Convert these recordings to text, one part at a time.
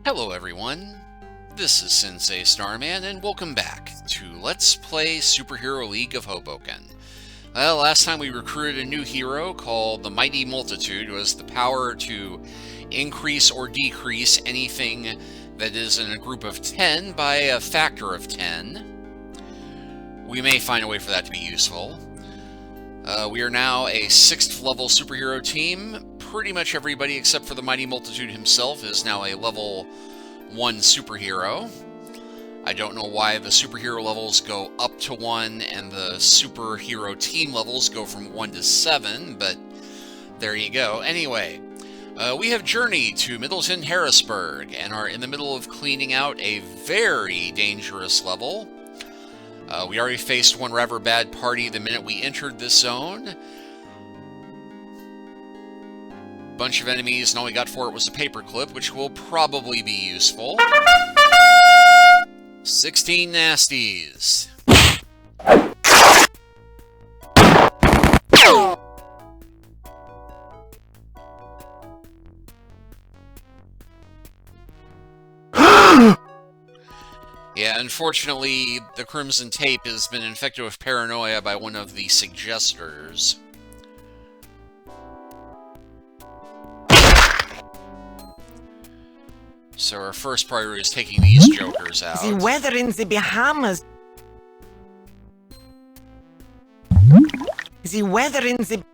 Hello everyone, this is Sensei Starman and welcome back to Let's Play Superhero League of Hoboken. Well, last time we recruited a new hero called the Mighty Multitude, who has the power to increase or decrease anything that is in a group of 10 by a factor of 10. We may find a way for that to be useful. We are now a 6th level superhero team. Pretty much everybody except for the Mighty Multitude himself is now a level 1 superhero. I don't know why the superhero levels go up to 1 and the superhero team levels go from 1 to 7, but there you go. Anyway, we have journeyed to Middleton, Harrisburg, and are in the middle of cleaning out a very dangerous level. We already faced one rather bad party the minute we entered this zone. Bunch of enemies, and all we got for it was a paperclip, which will probably be useful. 16 nasties. Yeah, unfortunately, the Crimson Tape has been infected with paranoia by one of the suggesters. So our first priority is taking these jokers out. The weather in the Bahamas. The weather in the...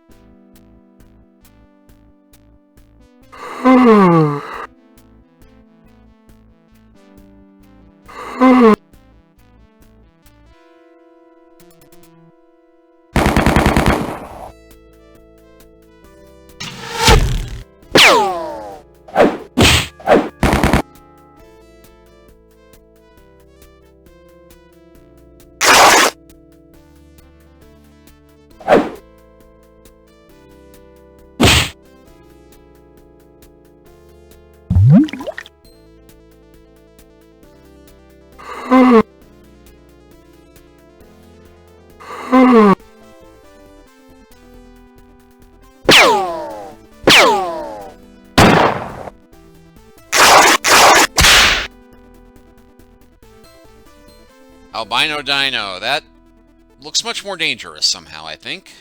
Albino Dino, that looks much more dangerous somehow, I think.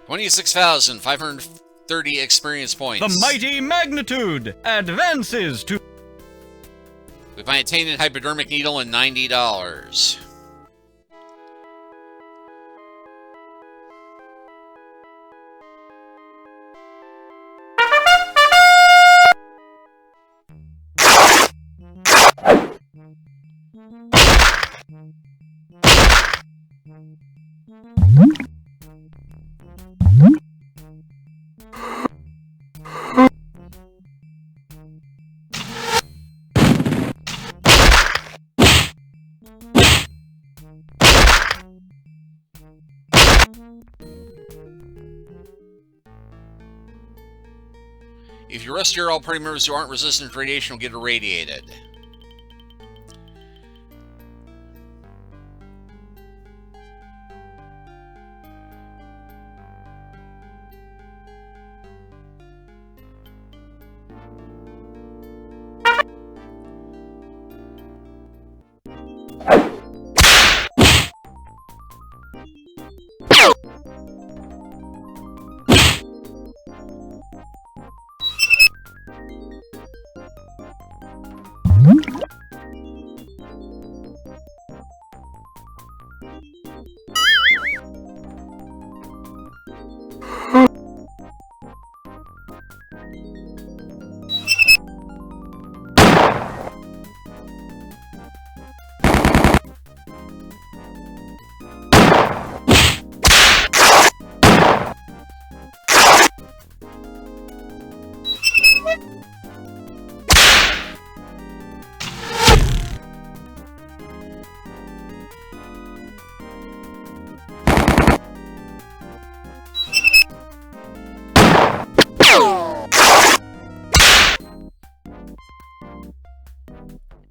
$26,530 experience points. The mighty magnitude advances to... With my attained hypodermic needle and $90. If you rescue all party members who aren't resistant to radiation will get irradiated.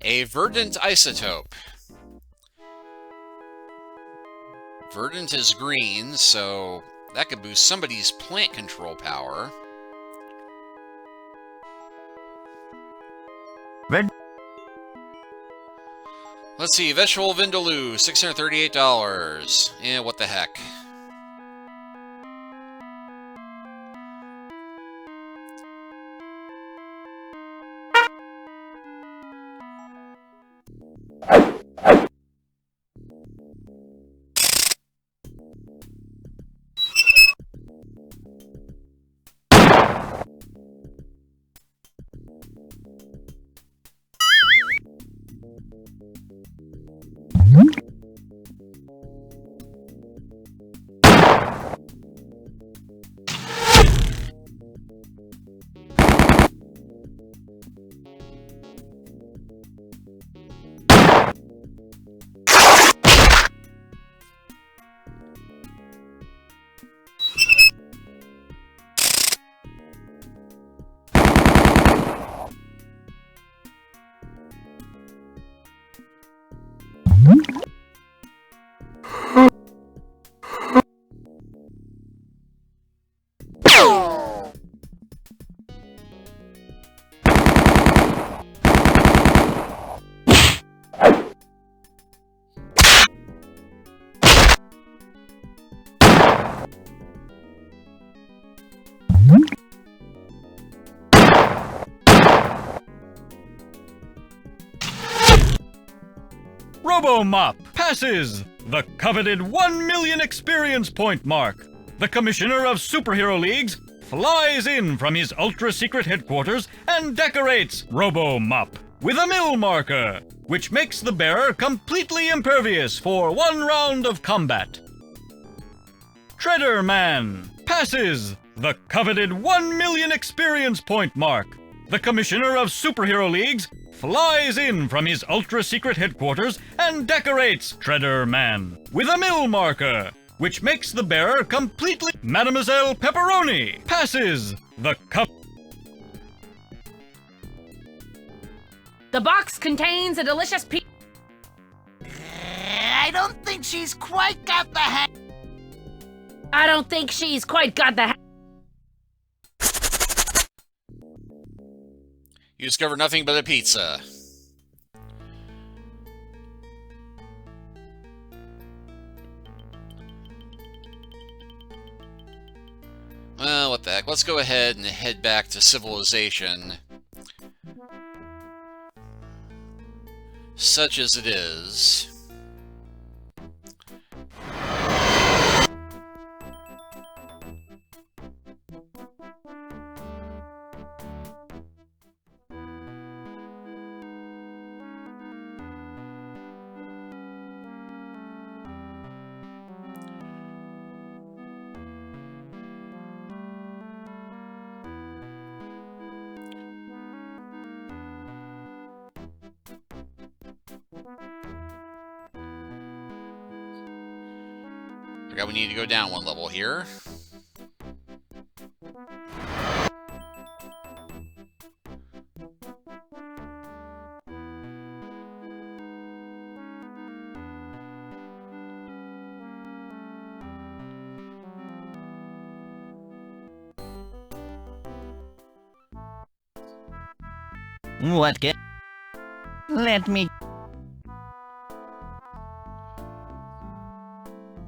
A verdant isotope. Verdant is green, so that could boost somebody's plant control power. Red. Let's see, vegetable vindaloo, $638. Yeah, what the heck. Robo-Mop passes the coveted 1 million experience point mark. The Commissioner of Superhero Leagues flies in from his ultra-secret headquarters and decorates Robo-Mop with a mill marker, which makes the bearer completely impervious for 1 round of combat. Shredder Man passes the coveted 1 million experience point mark. The Commissioner of Superhero Leagues flies in from his ultra-secret headquarters and decorates Shredder Man with a mill marker, which makes the bearer completely... Mademoiselle Pepperoni passes the The box contains a delicious I don't think she's quite got the hang. I don't think she's quite got the You discover nothing but a pizza. Well, what the heck. Let's go ahead and head back to civilization. Such as it is. Forgot we need to go down 1 level here. What can... Let me...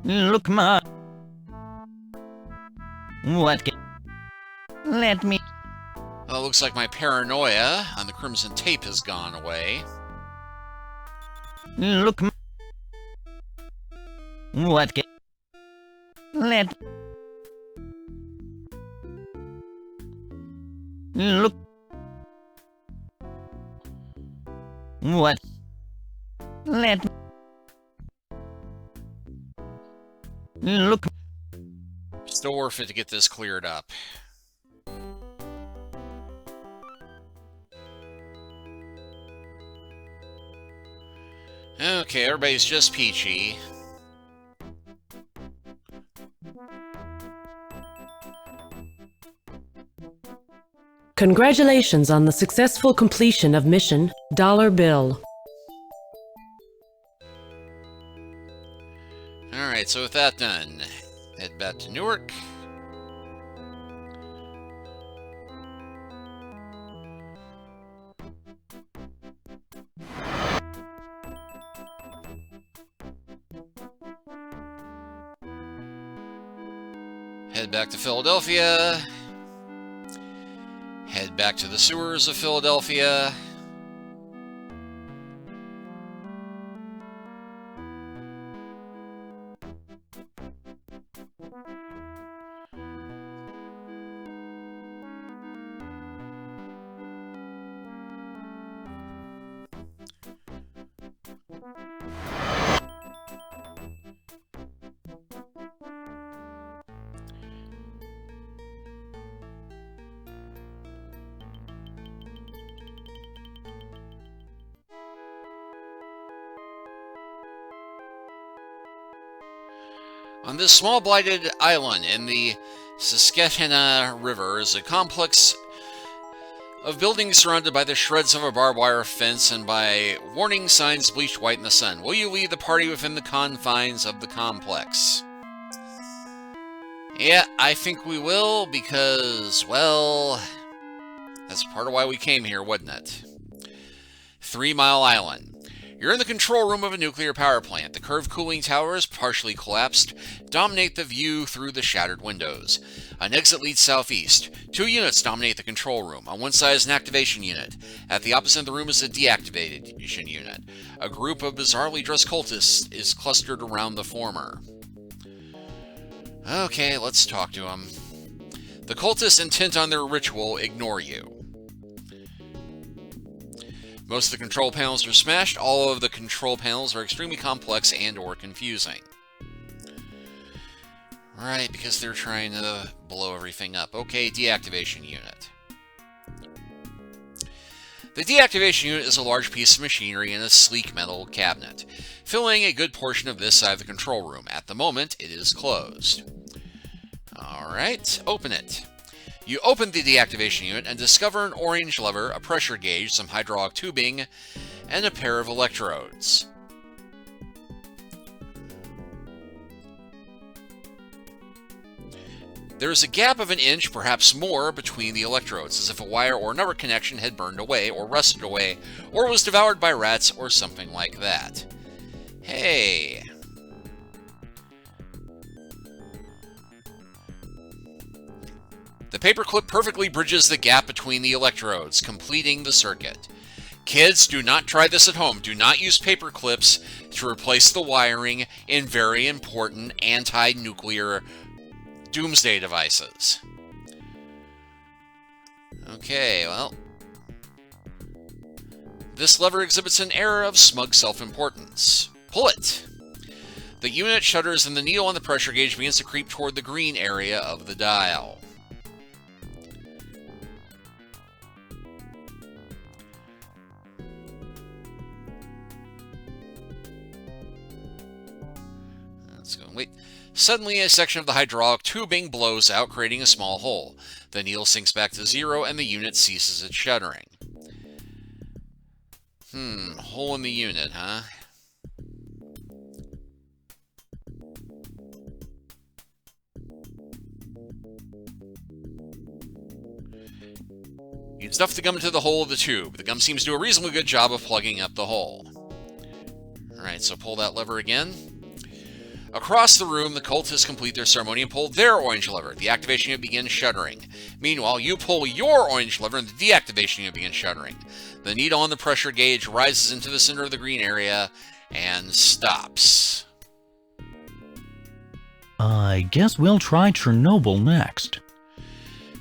Look, Ma. What can... Let me... Well, it looks like my paranoia on the crimson tape has gone away. Look. What? Let. Look. What? Let. Look. Still worth it to get this cleared up. Okay, everybody's just peachy. Congratulations on the successful completion of mission Dollar Bill. Alright, so with that done, head back to Newark. Head back to Philadelphia. Head back to the sewers of Philadelphia. On this small blighted island in the Susquehanna River is a complex of buildings surrounded by the shreds of a barbed wire fence and by warning signs bleached white in the sun. Will you lead the party within the confines of the complex? Yeah, I think we will because, well, that's part of why we came here, wasn't it? 3 Mile Island. You're in the control room of a nuclear power plant. The curved cooling towers, partially collapsed, dominate the view through the shattered windows. An exit leads southeast. 2 units dominate the control room. On one side is an activation unit. At the opposite of the room is a deactivation unit. A group of bizarrely dressed cultists is clustered around the former. Okay, let's talk to them. The cultists, intent on their ritual, ignore you. Most of the control panels are smashed. All of the control panels are extremely complex and/or confusing. Right, because they're trying to blow everything up. Okay, deactivation unit. The deactivation unit is a large piece of machinery in a sleek metal cabinet, filling a good portion of this side of the control room. At the moment, it is closed. Alright, open it. You open the deactivation unit and discover an orange lever, a pressure gauge, some hydraulic tubing, and a pair of electrodes. There is a gap of an inch, perhaps more, between the electrodes, as if a wire or another connection had burned away, or rusted away, or was devoured by rats, or something like that. Hey! The paperclip perfectly bridges the gap between the electrodes, completing the circuit. Kids, do not try this at home. Do not use paper clips to replace the wiring in very important anti-nuclear doomsday devices. Okay, well. This lever exhibits an air of smug self-importance. Pull it! The unit shudders and the needle on the pressure gauge begins to creep toward the green area of the dial. Wait. Suddenly, a section of the hydraulic tubing blows out, creating a small hole. The needle sinks back to 0, and the unit ceases its shuddering. Hole in the unit, huh? You stuff the gum into the hole of the tube. The gum seems to do a reasonably good job of plugging up the hole. Alright, so pull that lever again. Across the room, the cultists complete their ceremony and pull their orange lever. The activation unit begins shuddering. Meanwhile, you pull your orange lever and the deactivation unit begins shuddering. The needle on the pressure gauge rises into the center of the green area and stops. I guess we'll try Chernobyl next.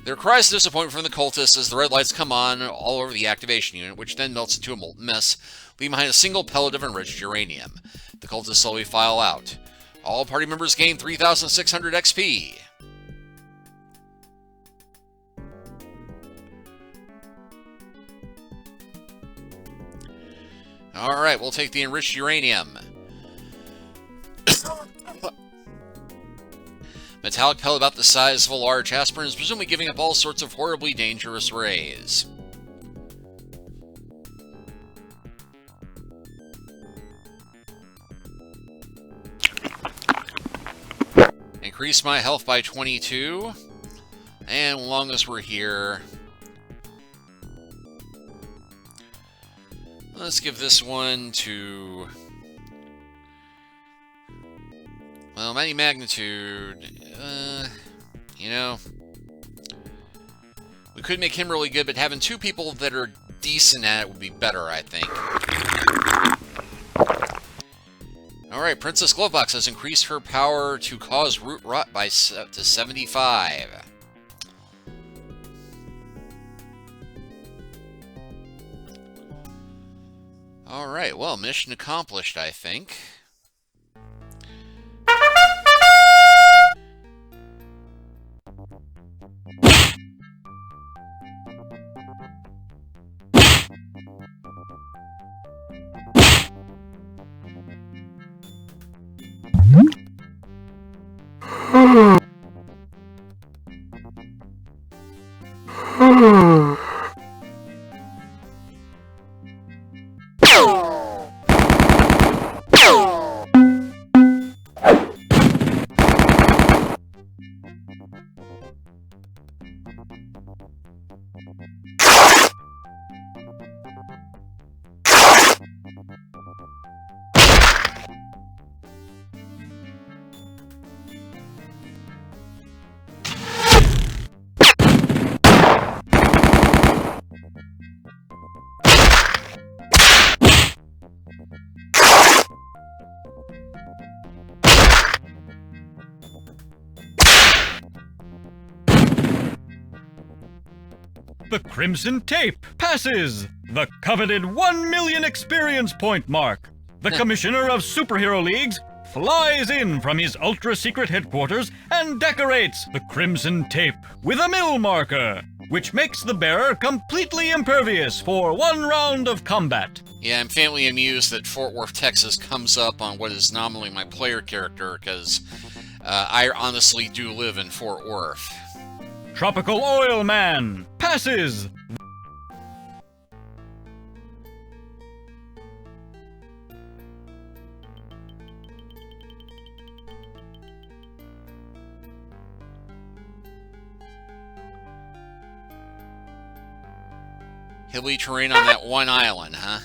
There are cries of disappointment from the cultists as the red lights come on all over the activation unit, which then melts into a molten mess, leaving behind a single pellet of enriched uranium. The cultists slowly file out. All party members gain 3,600 XP. Alright, we'll take the enriched uranium. Metallic pellet about the size of a large aspirin is presumably giving up all sorts of horribly dangerous rays. Increase my health by 22. And as long as we're here, let's give this one to... Well, mighty magnitude, you know, we could make him really good, but having two people that are decent at it would be better, I think. Alright, Princess Glovebox has increased her power to cause root rot to 75. Alright, well, mission accomplished, I think. The Crimson Tape passes the coveted 1 million experience point mark. The Commissioner of Superhero Leagues flies in from his ultra-secret headquarters and decorates the Crimson Tape with a mill marker, which makes the bearer completely impervious for 1 round of combat. Yeah, I'm faintly amused that Fort Worth, Texas comes up on what is nominally my player character, because I honestly do live in Fort Worth. Tropical Oil Man passes. Hilly terrain on that one island, huh?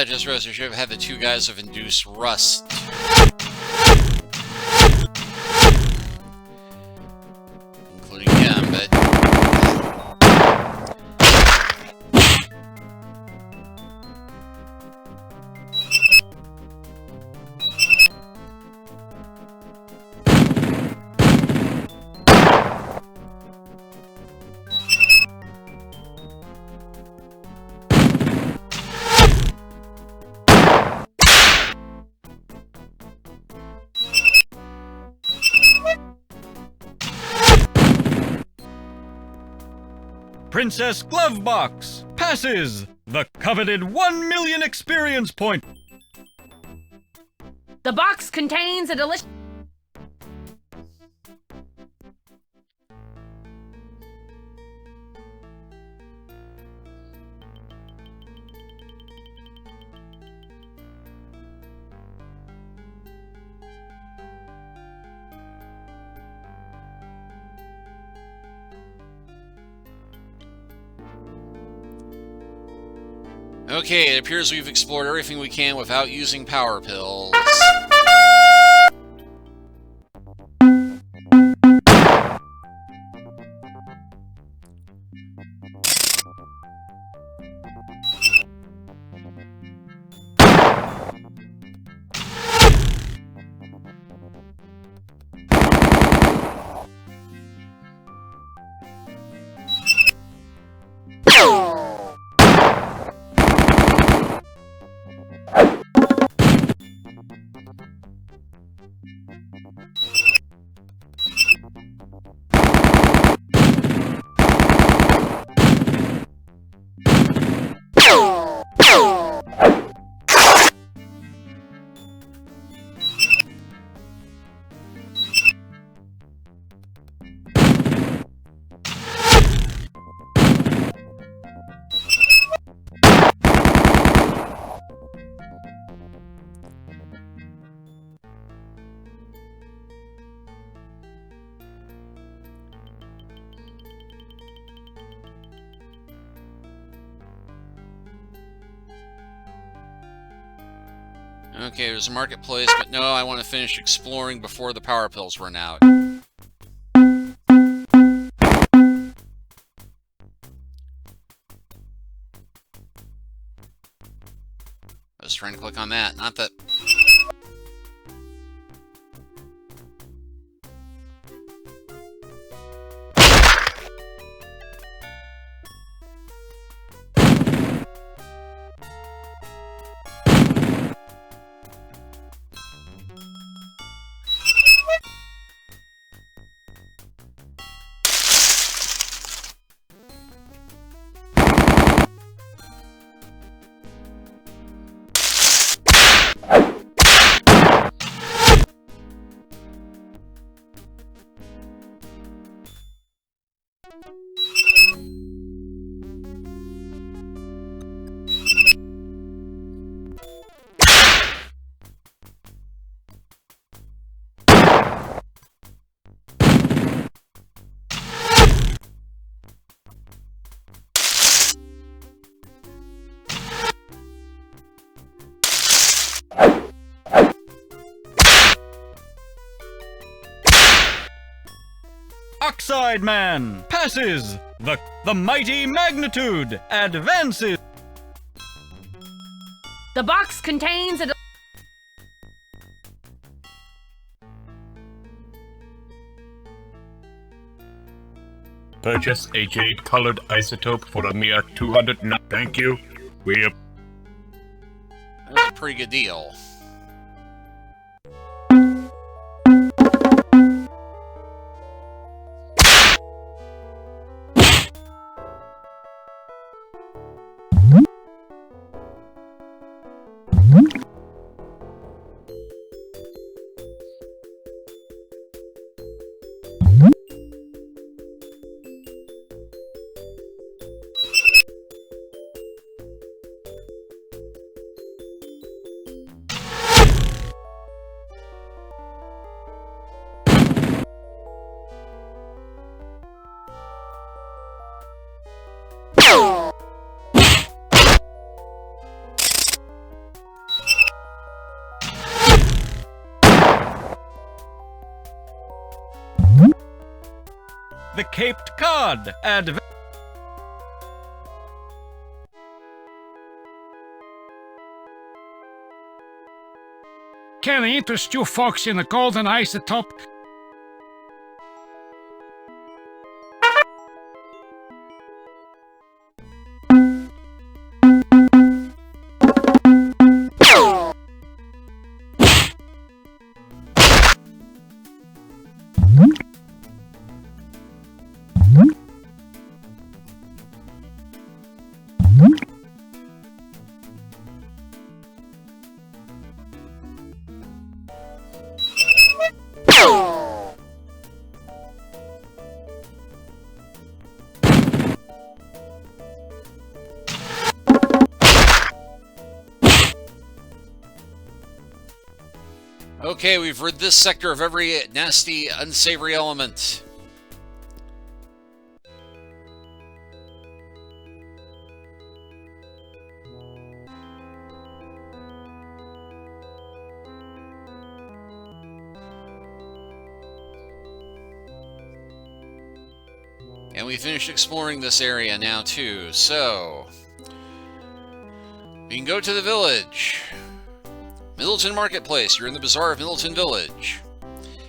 Just realized we should have had the 2 guys of induced rust. Including him, but... Princess Glove Box passes the coveted 1 million experience point. The box contains a delicious... Okay, it appears we've explored everything we can without using power pills. Okay, there's a marketplace, but no, I want to finish exploring before the power pills run out. I was trying to click on that, not that... Oxide Man passes the mighty magnitude advances. The box contains a... Purchase a jade-colored isotope for a mere 200. Thank you. That's a pretty good deal. The Caped Cod advances. Can I interest you folks in a golden isotope? Okay, we've rid this sector of every nasty, unsavory element. And we finished exploring this area now, too. So, we can go to the village. Middleton Marketplace. You're in the Bazaar of Middleton Village.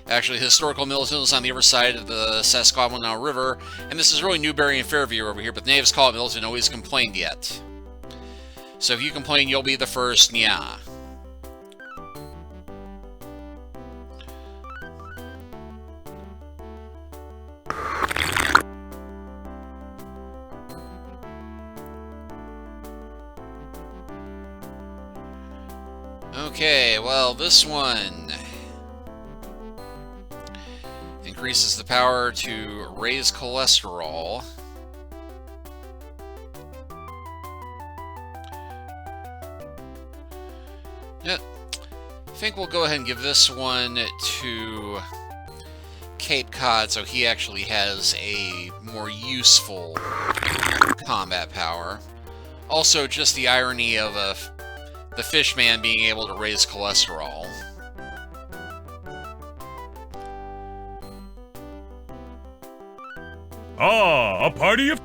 Actually, historical Middleton is on the other side of the Susquehanna River, and this is really Newbury and Fairview over here, but the natives call it Middleton. Nobody's complained yet. So if you complain, you'll be the first. Yeah. Okay, well, this one increases the power to raise cholesterol. Yep. I think we'll go ahead and give this one to Cape Cod so he actually has a more useful combat power. Also, just the irony of the Fishman being able to raise cholesterol. Ah, a party of...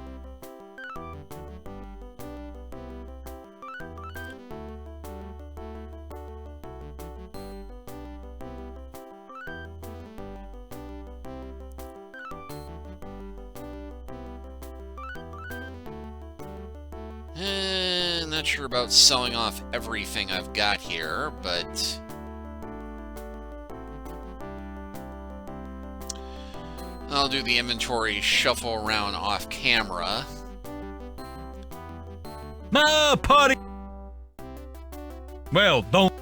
Not sure about selling off everything I've got here, but I'll do the inventory shuffle around off camera. Ah, party... Well, don't...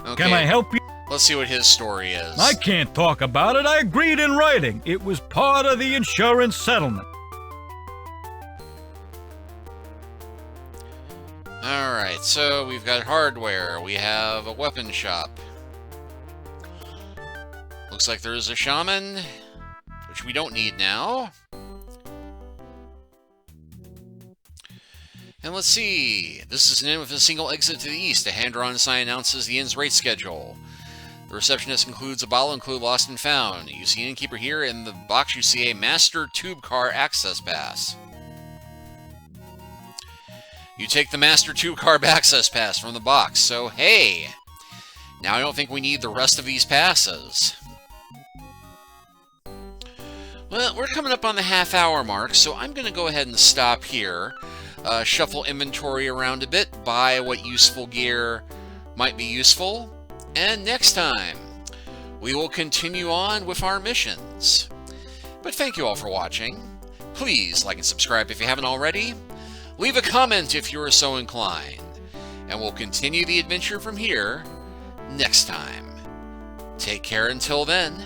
Okay, Can I help you? let's see what his story is. I can't talk about it. I agreed in writing. It was part of the insurance settlement. Alright, so we've got hardware, we have a weapon shop. Looks like there is a shaman, which we don't need now. And let's see, this is an inn with a single exit to the east. A hand-drawn sign announces the inn's rate schedule. The receptionist includes a bottle include lost and found. You see an innkeeper here. In the box you see a master tube car access pass. You take the Master 2 Carb Access Pass from the box, so hey! Now I don't think we need the rest of these passes. Well, we're coming up on the half-hour mark, so I'm going to go ahead and stop here. Shuffle inventory around a bit, buy what useful gear might be useful, and next time, we will continue on with our missions. But thank you all for watching. Please like and subscribe if you haven't already. Leave a comment if you are so inclined, and we'll continue the adventure from here next time. Take care until then.